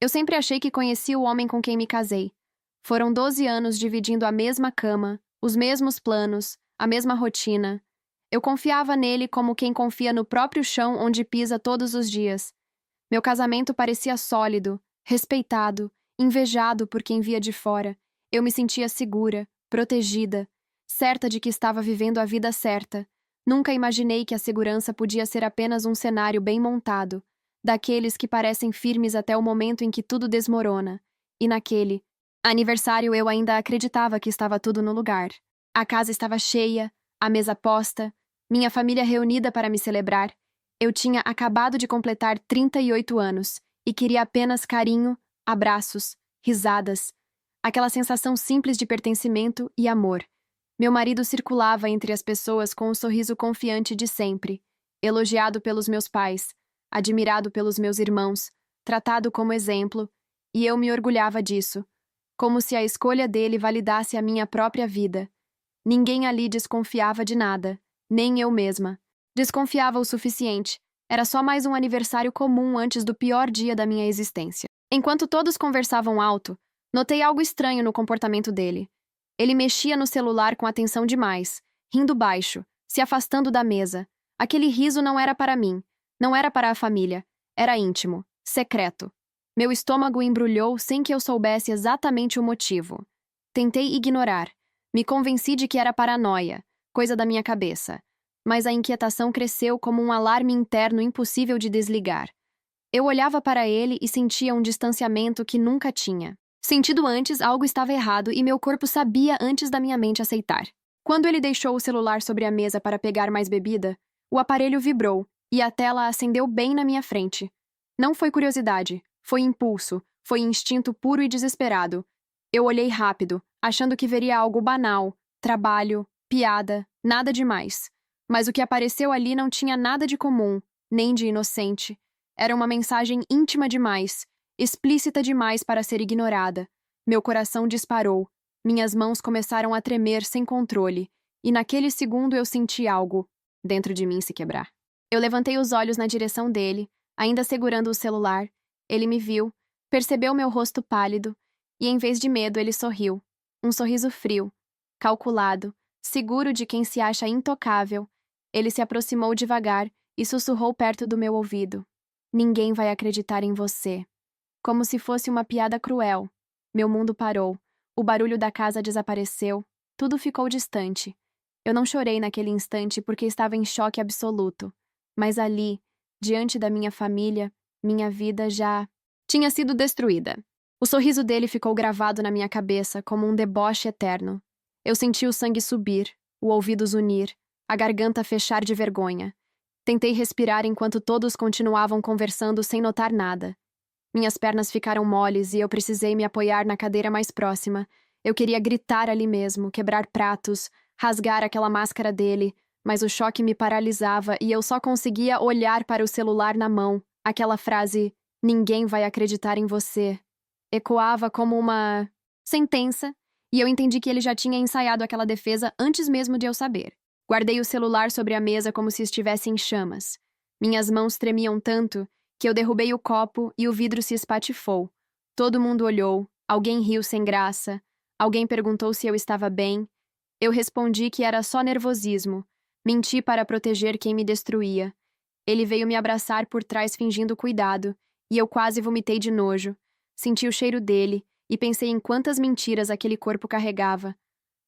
Eu sempre achei que conhecia o homem com quem me casei. Foram 12 anos dividindo a mesma cama, os mesmos planos, a mesma rotina. Eu confiava nele como quem confia no próprio chão onde pisa todos os dias. Meu casamento parecia sólido, respeitado, invejado por quem via de fora. Eu me sentia segura, protegida, certa de que estava vivendo a vida certa. Nunca imaginei que a segurança podia ser apenas um cenário bem montado, daqueles que parecem firmes até o momento em que tudo desmorona. E naquele aniversário eu ainda acreditava que estava tudo no lugar. A casa estava cheia, a mesa posta, minha família reunida para me celebrar. Eu tinha acabado de completar 38 anos e queria apenas carinho, abraços, risadas, aquela sensação simples de pertencimento e amor. Meu marido circulava entre as pessoas com um sorriso confiante de sempre, elogiado pelos meus pais, admirado pelos meus irmãos, tratado como exemplo, e eu me orgulhava disso, como se a escolha dele validasse a minha própria vida. Ninguém ali desconfiava de nada, nem eu mesma. Desconfiava o suficiente. Era só mais um aniversário comum antes do pior dia da minha existência. Enquanto todos conversavam alto, notei algo estranho no comportamento dele. Ele mexia no celular com atenção demais, rindo baixo, se afastando da mesa. Aquele riso não era para mim, não era para a família, era íntimo, secreto. Meu estômago embrulhou sem que eu soubesse exatamente o motivo. Tentei ignorar. Me convenci de que era paranoia, coisa da minha cabeça. Mas a inquietação cresceu como um alarme interno impossível de desligar. Eu olhava para ele e sentia um distanciamento que nunca tinha. Sentido antes, algo estava errado e meu corpo sabia antes da minha mente aceitar. Quando ele deixou o celular sobre a mesa para pegar mais bebida, o aparelho vibrou e a tela acendeu bem na minha frente. Não foi curiosidade, foi impulso, foi instinto puro e desesperado. Eu olhei rápido, achando que veria algo banal, trabalho, piada, nada demais. Mas o que apareceu ali não tinha nada de comum, nem de inocente. Era uma mensagem íntima demais, explícita demais para ser ignorada. Meu coração disparou, minhas mãos começaram a tremer sem controle, e naquele segundo eu senti algo dentro de mim se quebrar. Eu levantei os olhos na direção dele, ainda segurando o celular. Ele me viu, percebeu meu rosto pálido, e em vez de medo ele sorriu. Um sorriso frio, calculado, seguro de quem se acha intocável. Ele se aproximou devagar e sussurrou perto do meu ouvido. Ninguém vai acreditar em você. Como se fosse uma piada cruel. Meu mundo parou. O barulho da casa desapareceu. Tudo ficou distante. Eu não chorei naquele instante porque estava em choque absoluto. Mas ali, diante da minha família, minha vida já tinha sido destruída. O sorriso dele ficou gravado na minha cabeça como um deboche eterno. Eu senti o sangue subir, o ouvido zunir, a garganta fechar de vergonha. Tentei respirar enquanto todos continuavam conversando sem notar nada. Minhas pernas ficaram moles e eu precisei me apoiar na cadeira mais próxima. Eu queria gritar ali mesmo, quebrar pratos, rasgar aquela máscara dele, mas o choque me paralisava e eu só conseguia olhar para o celular na mão. Aquela frase, "Ninguém vai acreditar em você", ecoava como uma sentença, e eu entendi que ele já tinha ensaiado aquela defesa antes mesmo de eu saber. Guardei o celular sobre a mesa como se estivesse em chamas. Minhas mãos tremiam tanto que eu derrubei o copo e o vidro se espatifou. Todo mundo olhou, alguém riu sem graça, alguém perguntou se eu estava bem. Eu respondi que era só nervosismo. Menti para proteger quem me destruía. Ele veio me abraçar por trás fingindo cuidado, e eu quase vomitei de nojo. Senti o cheiro dele e pensei em quantas mentiras aquele corpo carregava.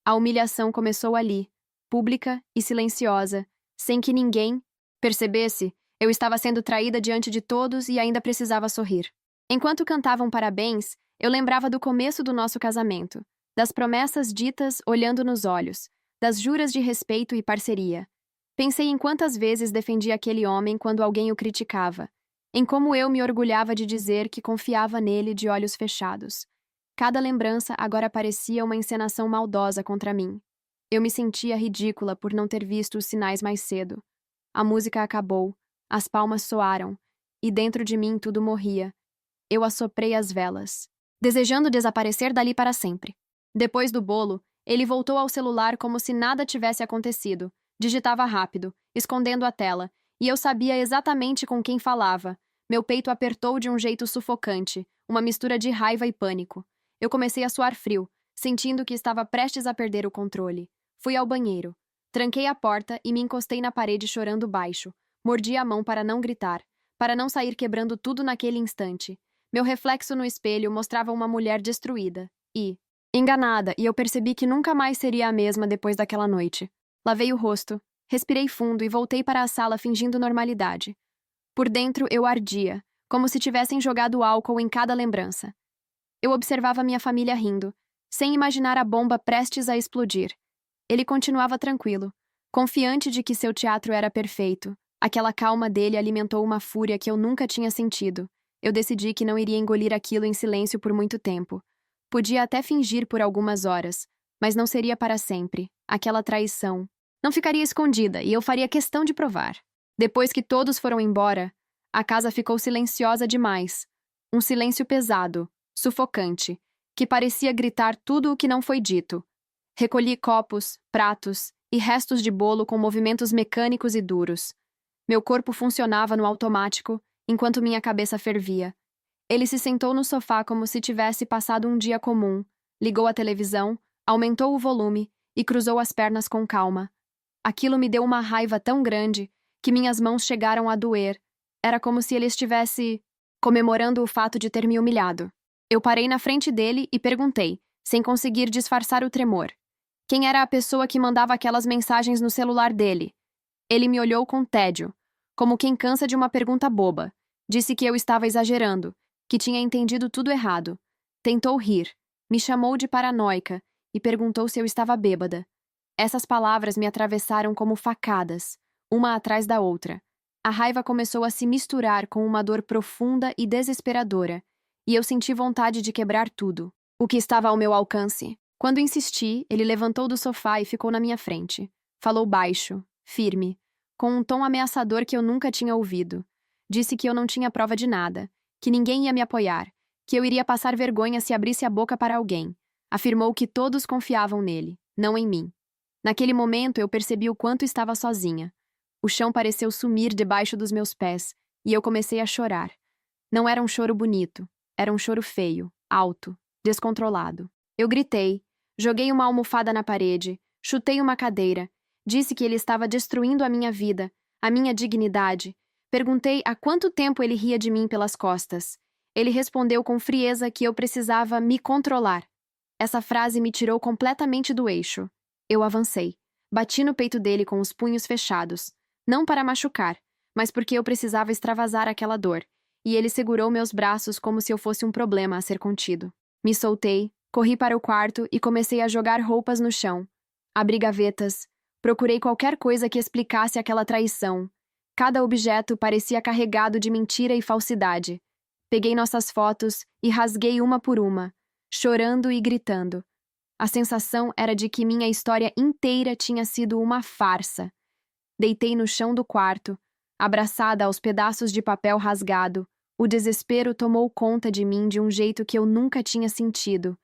A humilhação começou ali, pública e silenciosa, sem que ninguém percebesse. Eu estava sendo traída diante de todos e ainda precisava sorrir. Enquanto cantavam parabéns, eu lembrava do começo do nosso casamento, das promessas ditas olhando nos olhos, das juras de respeito e parceria. Pensei em quantas vezes defendi aquele homem quando alguém o criticava, em como eu me orgulhava de dizer que confiava nele de olhos fechados. Cada lembrança agora parecia uma encenação maldosa contra mim. Eu me sentia ridícula por não ter visto os sinais mais cedo. A música acabou, as palmas soaram, e dentro de mim tudo morria. Eu assoprei as velas, desejando desaparecer dali para sempre. Depois do bolo, ele voltou ao celular como se nada tivesse acontecido. Digitava rápido, escondendo a tela, e eu sabia exatamente com quem falava. Meu peito apertou de um jeito sufocante, uma mistura de raiva e pânico. Eu comecei a suar frio, sentindo que estava prestes a perder o controle. Fui ao banheiro. Tranquei a porta e me encostei na parede chorando baixo. Mordi a mão para não gritar, para não sair quebrando tudo naquele instante. Meu reflexo no espelho mostrava uma mulher destruída e enganada, e eu percebi que nunca mais seria a mesma depois daquela noite. Lavei o rosto, respirei fundo e voltei para a sala fingindo normalidade. Por dentro eu ardia, como se tivessem jogado álcool em cada lembrança. Eu observava minha família rindo, sem imaginar a bomba prestes a explodir. Ele continuava tranquilo, confiante de que seu teatro era perfeito. Aquela calma dele alimentou uma fúria que eu nunca tinha sentido. Eu decidi que não iria engolir aquilo em silêncio por muito tempo. Podia até fingir por algumas horas, mas não seria para sempre. Aquela traição não ficaria escondida e eu faria questão de provar. Depois que todos foram embora, a casa ficou silenciosa demais. Um silêncio pesado, sufocante, que parecia gritar tudo o que não foi dito. Recolhi copos, pratos e restos de bolo com movimentos mecânicos e duros. Meu corpo funcionava no automático, enquanto minha cabeça fervia. Ele se sentou no sofá como se tivesse passado um dia comum, ligou a televisão, aumentou o volume e cruzou as pernas com calma. Aquilo me deu uma raiva tão grande que minhas mãos chegaram a doer. Era como se ele estivesse comemorando o fato de ter me humilhado. Eu parei na frente dele e perguntei, sem conseguir disfarçar o tremor. Quem era a pessoa que mandava aquelas mensagens no celular dele? Ele me olhou com tédio, como quem cansa de uma pergunta boba. Disse que eu estava exagerando, que tinha entendido tudo errado. Tentou rir, me chamou de paranoica e perguntou se eu estava bêbada. Essas palavras me atravessaram como facadas, uma atrás da outra. A raiva começou a se misturar com uma dor profunda e desesperadora, e eu senti vontade de quebrar tudo, o que estava ao meu alcance. Quando insisti, ele levantou do sofá e ficou na minha frente. Falou baixo, firme, com um tom ameaçador que eu nunca tinha ouvido. Disse que eu não tinha prova de nada, que ninguém ia me apoiar, que eu iria passar vergonha se abrisse a boca para alguém. Afirmou que todos confiavam nele, não em mim. Naquele momento eu percebi o quanto estava sozinha. O chão pareceu sumir debaixo dos meus pés, e eu comecei a chorar. Não era um choro bonito, era um choro feio, alto, descontrolado. Eu gritei, joguei uma almofada na parede, chutei uma cadeira, disse que ele estava destruindo a minha vida, a minha dignidade. Perguntei há quanto tempo ele ria de mim pelas costas. Ele respondeu com frieza que eu precisava me controlar. Essa frase me tirou completamente do eixo. Eu avancei. Bati no peito dele com os punhos fechados. Não para machucar, mas porque eu precisava extravasar aquela dor. E ele segurou meus braços como se eu fosse um problema a ser contido. Me soltei, corri para o quarto e comecei a jogar roupas no chão. Abri gavetas. Procurei qualquer coisa que explicasse aquela traição. Cada objeto parecia carregado de mentira e falsidade. Peguei nossas fotos e rasguei uma por uma, chorando e gritando. A sensação era de que minha história inteira tinha sido uma farsa. Deitei no chão do quarto, abraçada aos pedaços de papel rasgado. O desespero tomou conta de mim de um jeito que eu nunca tinha sentido,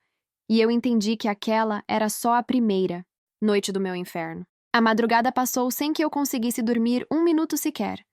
e eu entendi que aquela era só a primeira noite do meu inferno. A madrugada passou sem que eu conseguisse dormir um minuto sequer.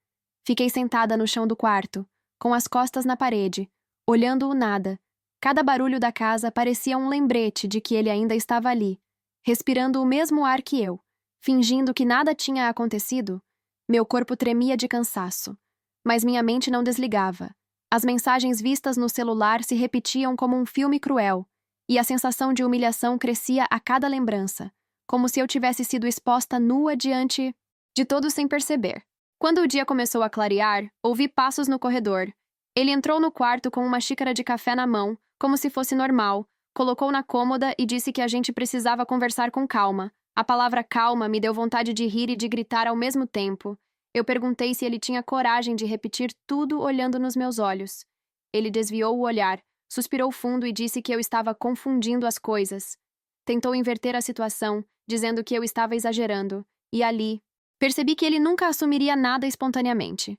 Fiquei sentada no chão do quarto, com as costas na parede, olhando o nada. Cada barulho da casa parecia um lembrete de que ele ainda estava ali, respirando o mesmo ar que eu, fingindo que nada tinha acontecido. Meu corpo tremia de cansaço, mas minha mente não desligava. As mensagens vistas no celular se repetiam como um filme cruel, e a sensação de humilhação crescia a cada lembrança, como se eu tivesse sido exposta nua diante de todos sem perceber. Quando o dia começou a clarear, ouvi passos no corredor. Ele entrou no quarto com uma xícara de café na mão, como se fosse normal, colocou na cômoda e disse que a gente precisava conversar com calma. A palavra calma me deu vontade de rir e de gritar ao mesmo tempo. Eu perguntei se ele tinha coragem de repetir tudo olhando nos meus olhos. Ele desviou o olhar, suspirou fundo e disse que eu estava confundindo as coisas. Tentou inverter a situação, dizendo que eu estava exagerando, e ali, percebi que ele nunca assumiria nada espontaneamente.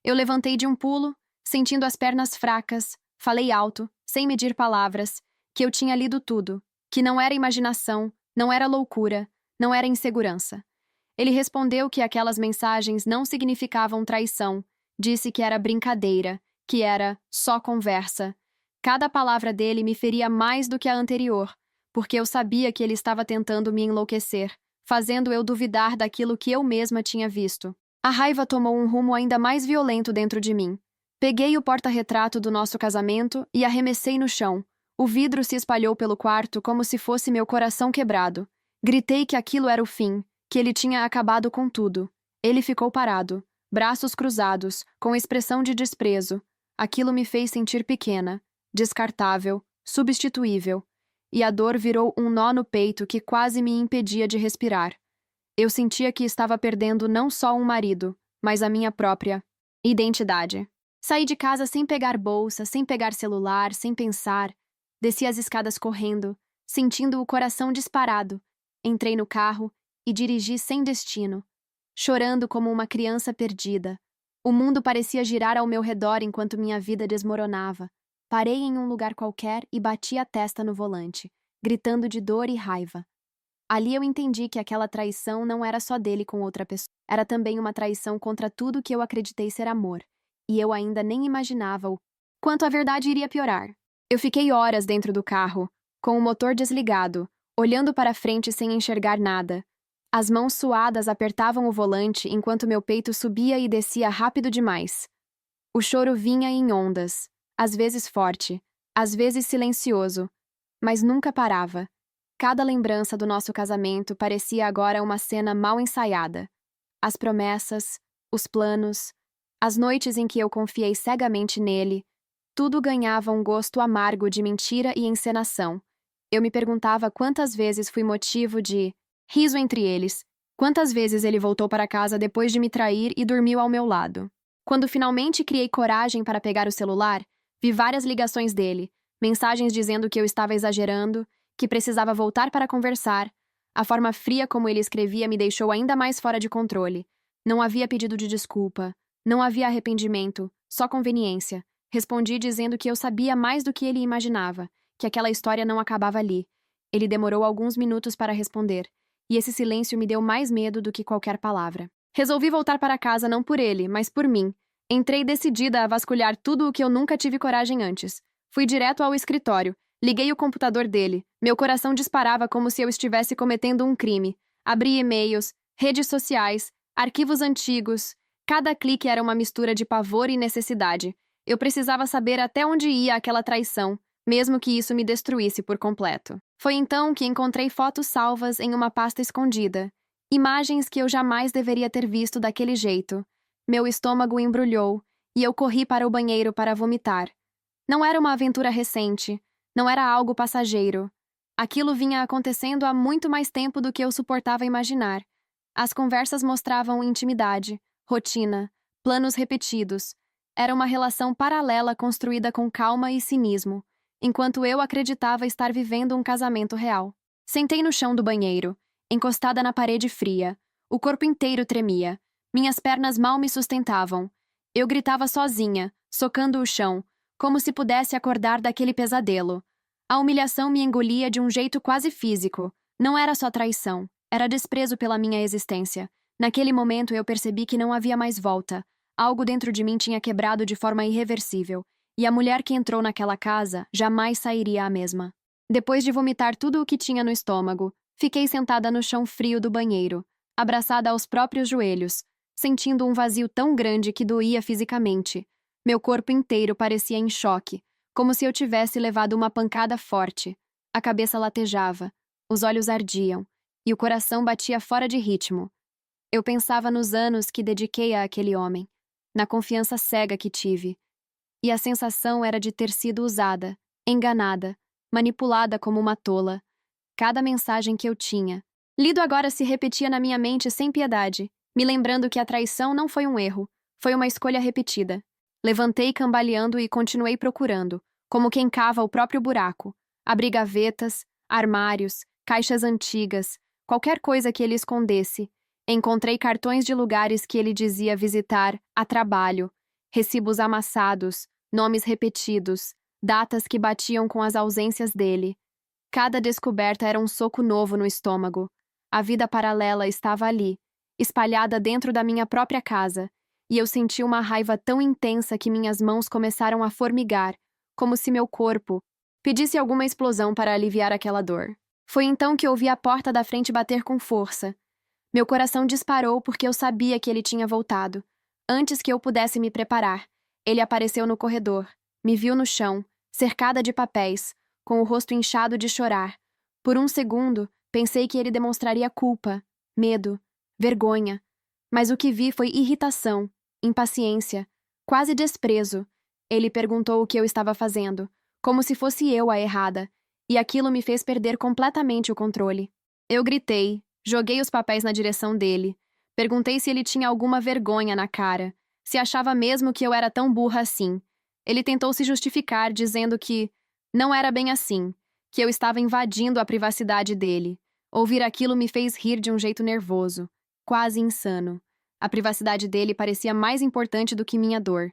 Eu levantei de um pulo, sentindo as pernas fracas, falei alto, sem medir palavras, que eu tinha lido tudo, que não era imaginação, não era loucura, não era insegurança. Ele respondeu que aquelas mensagens não significavam traição, disse que era brincadeira, que era só conversa. Cada palavra dele me feria mais do que a anterior, porque eu sabia que ele estava tentando me enlouquecer, fazendo eu duvidar daquilo que eu mesma tinha visto. A raiva tomou um rumo ainda mais violento dentro de mim. Peguei o porta-retrato do nosso casamento e arremessei no chão. O vidro se espalhou pelo quarto como se fosse meu coração quebrado. Gritei que aquilo era o fim, que ele tinha acabado com tudo. Ele ficou parado, braços cruzados, com expressão de desprezo. Aquilo me fez sentir pequena, descartável, substituível, e a dor virou um nó no peito que quase me impedia de respirar. Eu sentia que estava perdendo não só um marido, mas a minha própria identidade. Saí de casa sem pegar bolsa, sem pegar celular, sem pensar. Desci as escadas correndo, sentindo o coração disparado. Entrei no carro e dirigi sem destino, chorando como uma criança perdida. O mundo parecia girar ao meu redor enquanto minha vida desmoronava. Parei em um lugar qualquer e bati a testa no volante, gritando de dor e raiva. Ali eu entendi que aquela traição não era só dele com outra pessoa. Era também uma traição contra tudo que eu acreditei ser amor. E eu ainda nem imaginava o quanto a verdade iria piorar. Eu fiquei horas dentro do carro, com o motor desligado, olhando para frente sem enxergar nada. As mãos suadas apertavam o volante enquanto meu peito subia e descia rápido demais. O choro vinha em ondas, às vezes forte, às vezes silencioso, mas nunca parava. Cada lembrança do nosso casamento parecia agora uma cena mal ensaiada. As promessas, os planos, as noites em que eu confiei cegamente nele, tudo ganhava um gosto amargo de mentira e encenação. Eu me perguntava quantas vezes fui motivo de riso entre eles, quantas vezes ele voltou para casa depois de me trair e dormiu ao meu lado. Quando finalmente criei coragem para pegar o celular, vi várias ligações dele, mensagens dizendo que eu estava exagerando, que precisava voltar para conversar. A forma fria como ele escrevia me deixou ainda mais fora de controle. Não havia pedido de desculpa, não havia arrependimento, só conveniência. Respondi dizendo que eu sabia mais do que ele imaginava, que aquela história não acabava ali. Ele demorou alguns minutos para responder, e esse silêncio me deu mais medo do que qualquer palavra. Resolvi voltar para casa não por ele, mas por mim. Entrei decidida a vasculhar tudo o que eu nunca tive coragem antes. Fui direto ao escritório. Liguei o computador dele. Meu coração disparava como se eu estivesse cometendo um crime. Abri e-mails, redes sociais, arquivos antigos. Cada clique era uma mistura de pavor e necessidade. Eu precisava saber até onde ia aquela traição, mesmo que isso me destruísse por completo. Foi então que encontrei fotos salvas em uma pasta escondida. Imagens que eu jamais deveria ter visto daquele jeito. Meu estômago embrulhou, e eu corri para o banheiro para vomitar. Não era uma aventura recente. Não era algo passageiro. Aquilo vinha acontecendo há muito mais tempo do que eu suportava imaginar. As conversas mostravam intimidade, rotina, planos repetidos. Era uma relação paralela construída com calma e cinismo, enquanto eu acreditava estar vivendo um casamento real. Sentei no chão do banheiro, encostada na parede fria. O corpo inteiro tremia. Minhas pernas mal me sustentavam. Eu gritava sozinha, socando o chão, como se pudesse acordar daquele pesadelo. A humilhação me engolia de um jeito quase físico. Não era só traição, era desprezo pela minha existência. Naquele momento eu percebi que não havia mais volta. Algo dentro de mim tinha quebrado de forma irreversível, e a mulher que entrou naquela casa jamais sairia a mesma. Depois de vomitar tudo o que tinha no estômago, fiquei sentada no chão frio do banheiro, abraçada aos próprios joelhos, sentindo um vazio tão grande que doía fisicamente. Meu corpo inteiro parecia em choque, como se eu tivesse levado uma pancada forte. A cabeça latejava, os olhos ardiam, e o coração batia fora de ritmo. Eu pensava nos anos que dediquei a aquele homem, na confiança cega que tive. E a sensação era de ter sido usada, enganada, manipulada como uma tola. Cada mensagem que eu tinha, lido agora, se repetia na minha mente sem piedade, me lembrando que a traição não foi um erro, foi uma escolha repetida. Levantei cambaleando e continuei procurando, como quem cava o próprio buraco. Abri gavetas, armários, caixas antigas, qualquer coisa que ele escondesse. Encontrei cartões de lugares que ele dizia visitar a trabalho, recibos amassados, nomes repetidos, datas que batiam com as ausências dele. Cada descoberta era um soco novo no estômago. A vida paralela estava ali, espalhada dentro da minha própria casa, e eu senti uma raiva tão intensa que minhas mãos começaram a formigar, como se meu corpo pedisse alguma explosão para aliviar aquela dor. Foi então que ouvi a porta da frente bater com força. Meu coração disparou porque eu sabia que ele tinha voltado. Antes que eu pudesse me preparar, ele apareceu no corredor, me viu no chão, cercada de papéis, com o rosto inchado de chorar. Por um segundo, pensei que ele demonstraria culpa, medo, vergonha. Mas o que vi foi irritação, impaciência, quase desprezo. Ele perguntou o que eu estava fazendo, como se fosse eu a errada, e aquilo me fez perder completamente o controle. Eu gritei, joguei os papéis na direção dele, perguntei se ele tinha alguma vergonha na cara, se achava mesmo que eu era tão burra assim. Ele tentou se justificar, dizendo que não era bem assim, que eu estava invadindo a privacidade dele. Ouvir aquilo me fez rir de um jeito nervoso, quase insano. A privacidade dele parecia mais importante do que minha dor,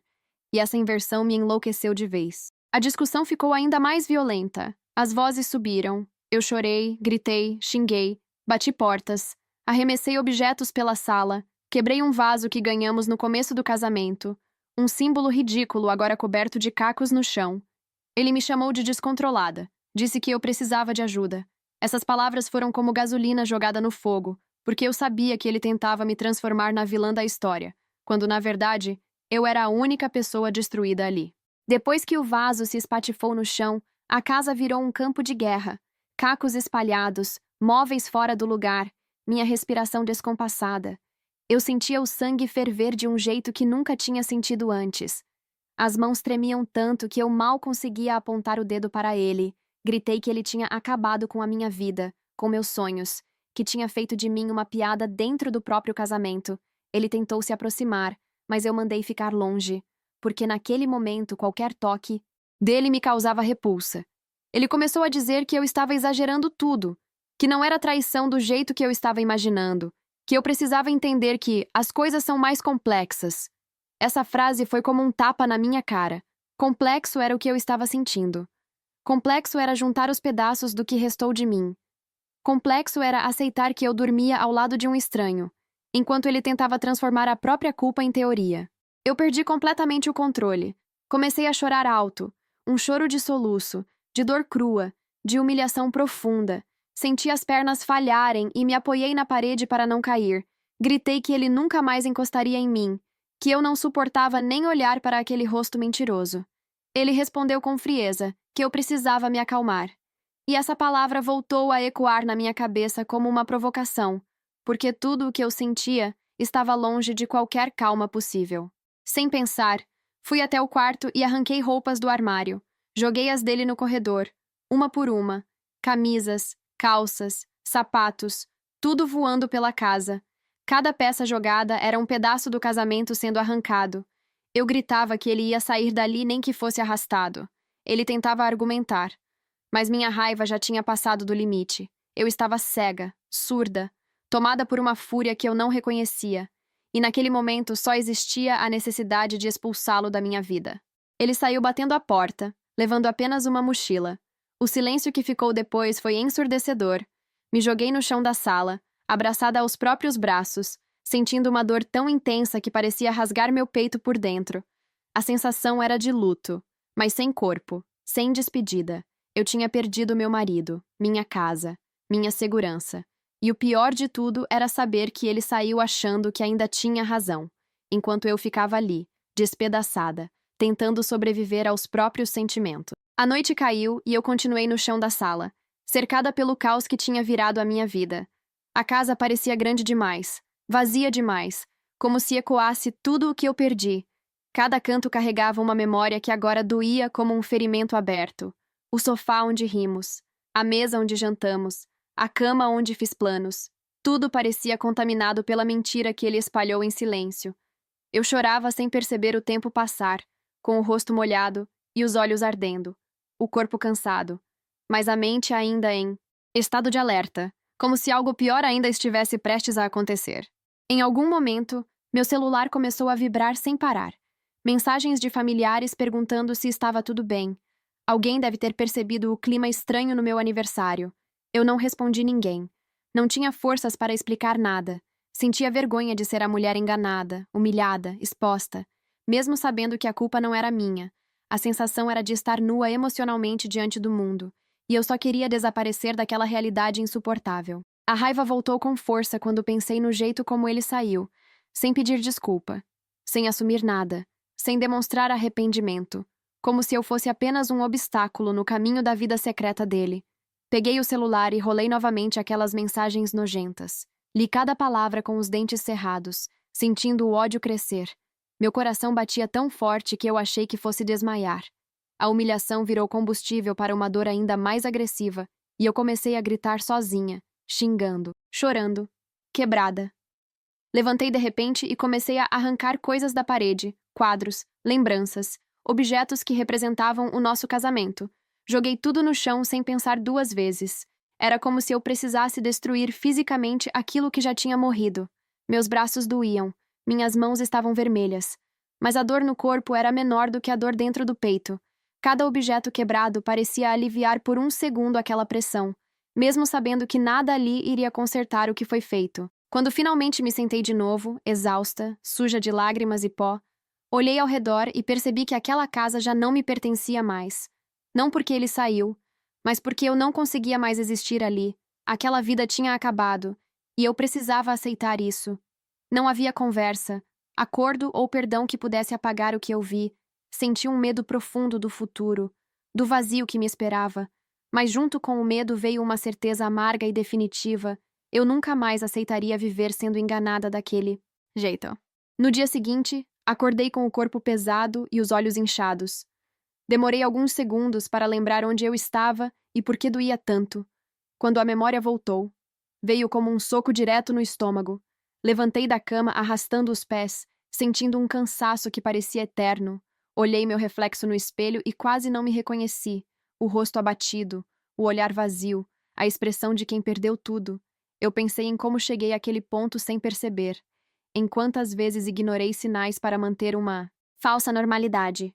e essa inversão me enlouqueceu de vez. A discussão ficou ainda mais violenta. As vozes subiram. Eu chorei, gritei, xinguei, bati portas, arremessei objetos pela sala, quebrei um vaso que ganhamos no começo do casamento, um símbolo ridículo agora coberto de cacos no chão. Ele me chamou de descontrolada, disse que eu precisava de ajuda. Essas palavras foram como gasolina jogada no fogo, porque eu sabia que ele tentava me transformar na vilã da história, quando, na verdade, eu era a única pessoa destruída ali. Depois que o vaso se espatifou no chão, a casa virou um campo de guerra. Cacos espalhados, móveis fora do lugar, minha respiração descompassada. Eu sentia o sangue ferver de um jeito que nunca tinha sentido antes. As mãos tremiam tanto que eu mal conseguia apontar o dedo para ele. Gritei que ele tinha acabado com a minha vida, com meus sonhos, que tinha feito de mim uma piada dentro do próprio casamento. Ele tentou se aproximar, mas eu mandei ficar longe, porque naquele momento qualquer toque dele me causava repulsa. Ele começou a dizer que eu estava exagerando tudo, que não era traição do jeito que eu estava imaginando, que eu precisava entender que as coisas são mais complexas. Essa frase foi como um tapa na minha cara. Complexo era o que eu estava sentindo. Complexo era juntar os pedaços do que restou de mim. Complexo era aceitar que eu dormia ao lado de um estranho, enquanto ele tentava transformar a própria culpa em teoria. Eu perdi completamente o controle. Comecei a chorar alto, um choro de soluço, de dor crua, de humilhação profunda. Senti as pernas falharem e me apoiei na parede para não cair. Gritei que ele nunca mais encostaria em mim, que eu não suportava nem olhar para aquele rosto mentiroso. Ele respondeu com frieza que eu precisava me acalmar. E essa palavra voltou a ecoar na minha cabeça como uma provocação, porque tudo o que eu sentia estava longe de qualquer calma possível. Sem pensar, fui até o quarto e arranquei roupas do armário. Joguei-as dele no corredor, uma por uma. Camisas, calças, sapatos, tudo voando pela casa. Cada peça jogada era um pedaço do casamento sendo arrancado. Eu gritava que ele ia sair dali nem que fosse arrastado. Ele tentava argumentar, mas minha raiva já tinha passado do limite. Eu estava cega, surda, tomada por uma fúria que eu não reconhecia, e naquele momento só existia a necessidade de expulsá-lo da minha vida. Ele saiu batendo a porta, levando apenas uma mochila. O silêncio que ficou depois foi ensurdecedor. Me joguei no chão da sala, abraçada aos próprios braços, sentindo uma dor tão intensa que parecia rasgar meu peito por dentro. A sensação era de luto, mas sem corpo, sem despedida. Eu tinha perdido meu marido, minha casa, minha segurança. E o pior de tudo era saber que ele saiu achando que ainda tinha razão, enquanto eu ficava ali, despedaçada, tentando sobreviver aos próprios sentimentos. A noite caiu e eu continuei no chão da sala, cercada pelo caos que tinha virado a minha vida. A casa parecia grande demais, vazia demais, como se ecoasse tudo o que eu perdi. Cada canto carregava uma memória que agora doía como um ferimento aberto. O sofá onde rimos, a mesa onde jantamos, a cama onde fiz planos. Tudo parecia contaminado pela mentira que ele espalhou em silêncio. Eu chorava sem perceber o tempo passar, com o rosto molhado e os olhos ardendo, o corpo cansado, mas a mente ainda em estado de alerta, como se algo pior ainda estivesse prestes a acontecer. Em algum momento, meu celular começou a vibrar sem parar. Mensagens de familiares perguntando se estava tudo bem. Alguém deve ter percebido o clima estranho no meu aniversário. Eu não respondi ninguém. Não tinha forças para explicar nada. Sentia vergonha de ser a mulher enganada, humilhada, exposta, mesmo sabendo que a culpa não era minha. A sensação era de estar nua emocionalmente diante do mundo, e eu só queria desaparecer daquela realidade insuportável. A raiva voltou com força quando pensei no jeito como ele saiu, sem pedir desculpa, sem assumir nada, sem demonstrar arrependimento, como se eu fosse apenas um obstáculo no caminho da vida secreta dele. Peguei o celular e rolei novamente aquelas mensagens nojentas. Li cada palavra com os dentes cerrados, sentindo o ódio crescer. Meu coração batia tão forte que eu achei que fosse desmaiar. A humilhação virou combustível para uma dor ainda mais agressiva, e eu comecei a gritar sozinha, xingando, chorando, quebrada. Levantei de repente e comecei a arrancar coisas da parede, quadros, lembranças, objetos que representavam o nosso casamento. Joguei tudo no chão sem pensar duas vezes. Era como se eu precisasse destruir fisicamente aquilo que já tinha morrido. Meus braços doíam, minhas mãos estavam vermelhas. Mas a dor no corpo era menor do que a dor dentro do peito. Cada objeto quebrado parecia aliviar por um segundo aquela pressão, mesmo sabendo que nada ali iria consertar o que foi feito. Quando finalmente me sentei de novo, exausta, suja de lágrimas e pó, olhei ao redor e percebi que aquela casa já não me pertencia mais. Não porque ele saiu, mas porque eu não conseguia mais existir ali. Aquela vida tinha acabado, e eu precisava aceitar isso. Não havia conversa, acordo ou perdão que pudesse apagar o que eu vi. Senti um medo profundo do futuro, do vazio que me esperava, mas junto com o medo veio uma certeza amarga e definitiva. Eu nunca mais aceitaria viver sendo enganada daquele jeito. No dia seguinte, acordei com o corpo pesado e os olhos inchados. Demorei alguns segundos para lembrar onde eu estava e por que doía tanto. Quando a memória voltou, veio como um soco direto no estômago. Levantei da cama arrastando os pés, sentindo um cansaço que parecia eterno. Olhei meu reflexo no espelho e quase não me reconheci. O rosto abatido, o olhar vazio, a expressão de quem perdeu tudo. Eu pensei em como cheguei àquele ponto sem perceber. Em quantas vezes ignorei sinais para manter uma falsa normalidade.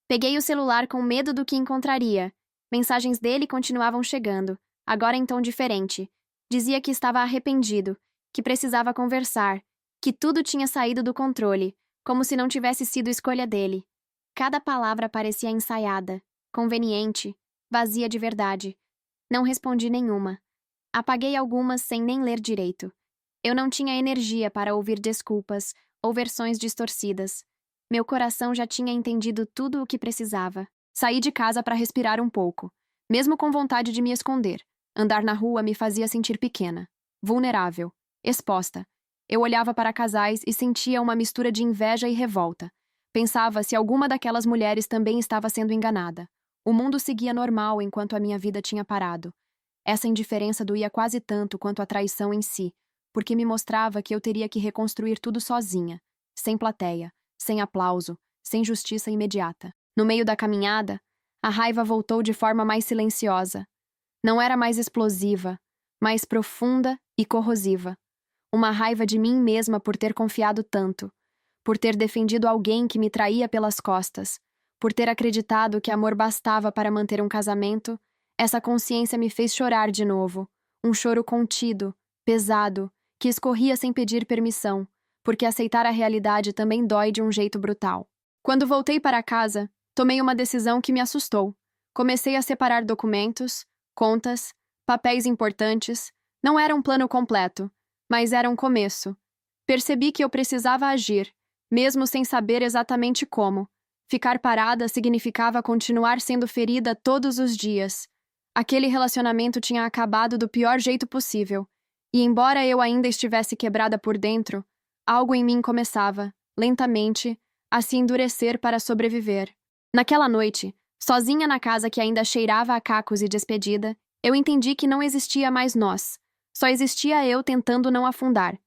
Peguei o celular com medo do que encontraria. Mensagens dele continuavam chegando, agora em tom diferente. Dizia que estava arrependido, que precisava conversar, que tudo tinha saído do controle, como se não tivesse sido escolha dele. Cada palavra parecia ensaiada, conveniente, vazia de verdade. Não respondi nenhuma. Apaguei algumas sem nem ler direito. Eu não tinha energia para ouvir desculpas ou versões distorcidas. Meu coração já tinha entendido tudo o que precisava. Saí de casa para respirar um pouco, mesmo com vontade de me esconder. Andar na rua me fazia sentir pequena, vulnerável, exposta. Eu olhava para casais e sentia uma mistura de inveja e revolta. Pensava se alguma daquelas mulheres também estava sendo enganada. O mundo seguia normal enquanto a minha vida tinha parado. Essa indiferença doía quase tanto quanto a traição em si, porque me mostrava que eu teria que reconstruir tudo sozinha, sem plateia, sem aplauso, sem justiça imediata. No meio da caminhada, a raiva voltou de forma mais silenciosa. Não era mais explosiva, mais profunda e corrosiva. Uma raiva de mim mesma por ter confiado tanto, por ter defendido alguém que me traía pelas costas, por ter acreditado que amor bastava para manter um casamento. Essa consciência me fez chorar de novo. Um choro contido, pesado, que escorria sem pedir permissão, porque aceitar a realidade também dói de um jeito brutal. Quando voltei para casa, tomei uma decisão que me assustou. Comecei a separar documentos, contas, papéis importantes. Não era um plano completo, mas era um começo. Percebi que eu precisava agir, mesmo sem saber exatamente como. Ficar parada significava continuar sendo ferida todos os dias. Aquele relacionamento tinha acabado do pior jeito possível, e embora eu ainda estivesse quebrada por dentro, algo em mim começava, lentamente, a se endurecer para sobreviver. Naquela noite, sozinha na casa que ainda cheirava a cacos e despedida, eu entendi que não existia mais nós. Só existia eu tentando não afundar.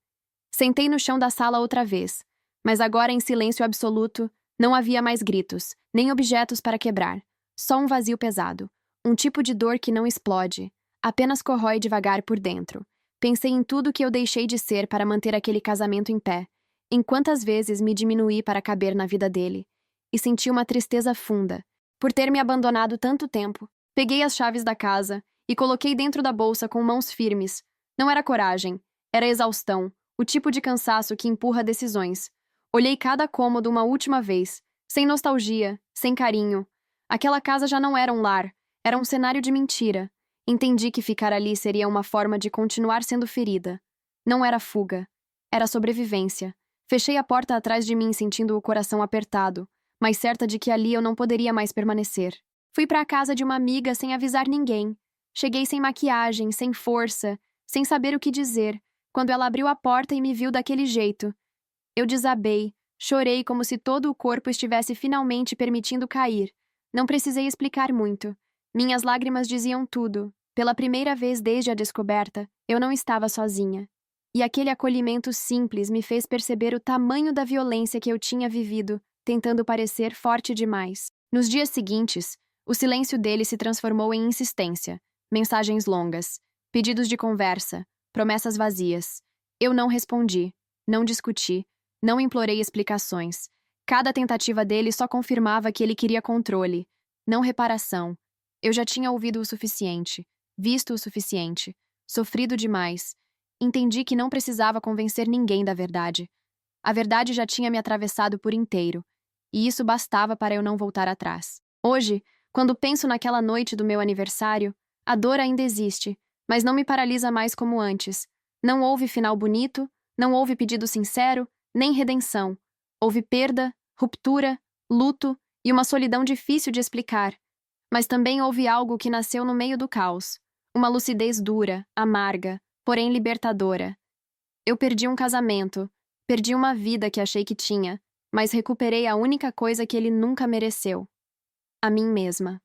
Sentei no chão da sala outra vez, mas agora em silêncio absoluto, não havia mais gritos, nem objetos para quebrar, só um vazio pesado. Um tipo de dor que não explode, apenas corrói devagar por dentro. Pensei em tudo que eu deixei de ser para manter aquele casamento em pé, em quantas vezes me diminuí para caber na vida dele, e senti uma tristeza funda, por ter me abandonado tanto tempo. Peguei as chaves da casa e coloquei dentro da bolsa com mãos firmes. Não era coragem, era exaustão, o tipo de cansaço que empurra decisões. Olhei cada cômodo uma última vez, sem nostalgia, sem carinho. Aquela casa já não era um lar, era um cenário de mentira. Entendi que ficar ali seria uma forma de continuar sendo ferida. Não era fuga, era sobrevivência. Fechei a porta atrás de mim, sentindo o coração apertado, mas certa de que ali eu não poderia mais permanecer. Fui para a casa de uma amiga sem avisar ninguém. Cheguei sem maquiagem, sem força, sem saber o que dizer, quando ela abriu a porta e me viu daquele jeito. Eu desabei, chorei como se todo o corpo estivesse finalmente permitindo cair. Não precisei explicar muito. Minhas lágrimas diziam tudo. Pela primeira vez desde a descoberta, eu não estava sozinha. E aquele acolhimento simples me fez perceber o tamanho da violência que eu tinha vivido, tentando parecer forte demais. Nos dias seguintes, o silêncio dele se transformou em insistência, mensagens longas, pedidos de conversa, promessas vazias. Eu não respondi, não discuti, não implorei explicações. Cada tentativa dele só confirmava que ele queria controle, não reparação. Eu já tinha ouvido o suficiente, visto o suficiente, sofrido demais. Entendi que não precisava convencer ninguém da verdade. A verdade já tinha me atravessado por inteiro, e isso bastava para eu não voltar atrás. Hoje, quando penso naquela noite do meu aniversário, a dor ainda existe, mas não me paralisa mais como antes. Não houve final bonito, não houve pedido sincero, nem redenção. Houve perda, ruptura, luto e uma solidão difícil de explicar. Mas também houve algo que nasceu no meio do caos. Uma lucidez dura, amarga, porém libertadora. Eu perdi um casamento, perdi uma vida que achei que tinha, mas recuperei a única coisa que ele nunca mereceu: a mim mesma.